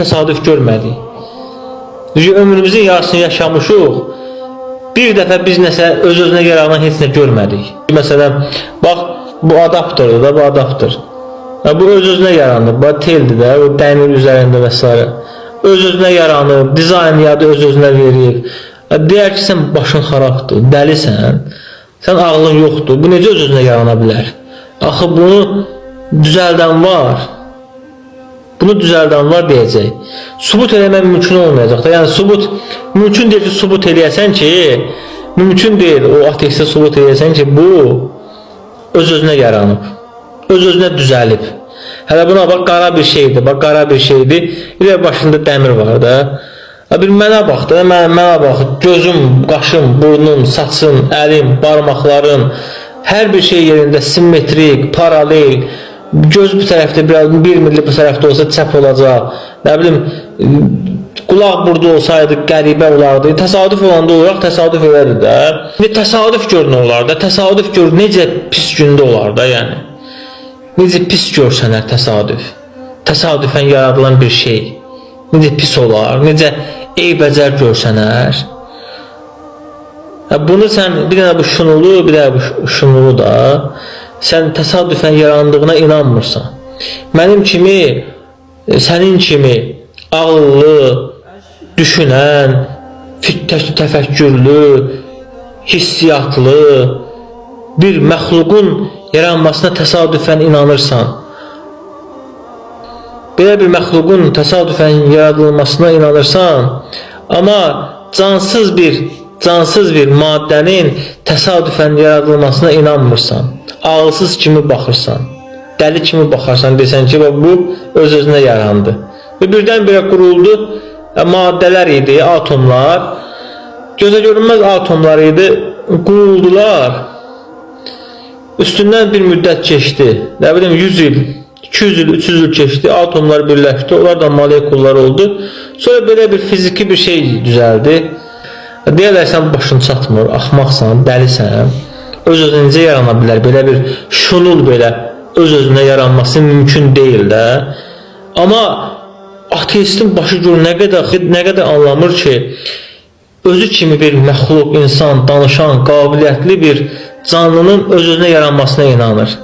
Təsadüf görmədik. Ömrümüzün yarısını yaşamışıq. Bir dəfə biz nəsə öz-özünə yaranan heç nə görmədik. Məsələn, bax, bu adaptördur da, bu adaptör. Bu öz-özünə yaranır, bu teldir də, o dəmir üzərində və s. Öz-özünə yaranır, dizayn yadı öz-özünə verir. Deyər ki, sən başın xarabdır, dəlisən, sən ağlın yoxdur, bu necə öz-özünə yarana bilər? Axı bunu düzəldən var. Bunu düzəldən var deyəcək. Subut eləmək mümkün olmayacaq da. Yəni subut mümkün deyil ki, subut eləyəsən ki, mümkün deyil o ateistə subut eləyəsən ki, bu öz-özünə yaranıb. Öz-özünə düzəlib. Hələ buna bax, qara bir şeydir. Bax, qara bir şeydir. Bir başında dəmir var da. Bir mənə bax da, mənə bax. Gözüm, qaşım, burnum, saçım, əlim, barmaqlarım, hər bir şey yerində simmetrik, paralel. Göz bu tərəfdə biraz 1 milli bu tərəfdə olsa çəp olacaq. Nə bilim, qulaq burada olsaydı qəribə olardı. Təsadüf olanda olaraq təsadüf elədi də. Təsadüf gör nə olar da. Təsadüf gör necə pis gündə olar da, yəni. Necə pis görsənər təsadüf. Təsadüfən yaradılan bir şey. Necə pis olar, necə eybəcər görsənər. Bunu sən bir dənə bu şunulu, bir dənə bu şunulu da. Sən təsadüfən yarandığına inanmırsan. Mənim kimi, sənin kimi ağıllı, düşünən, təfəkkürlü, hissiyatlı bir məxluqun yaranmasına təsadüfən inanırsan. Belə bir məxluqun təsadüfən yaradılmasına inanırsan, amma cansız bir maddənin təsadüfən yaradılmasına inanmırsan. Ağılsız kimi baxırsan, dəli kimi baxarsan, desən ki, bu öz-özünə yarandı. Və birdən-birə quruldu, maddələr idi, atomlar, gözə görünməz atomlar idi, quruldular. Üstündən bir müddət keçdi, nə bilim 100 il, 200 il, 300 il keçdi, atomlar birləşdi, onlar da molekullar oldu. Sonra belə bir fiziki bir şey düzəldi. Deyərlər, sən başın çatmır, axmaqsan, dəlisən. Öz-özünə necə yarana bilər? Belə bir şunul belə öz-özünə yaranması mümkün deyil də. Amma ateistin başı gör nə qədər anlamır ki, özü kimi bir məxluq, insan, danışan, qabiliyyətli bir canlının öz-özünə yaranmasına inanır.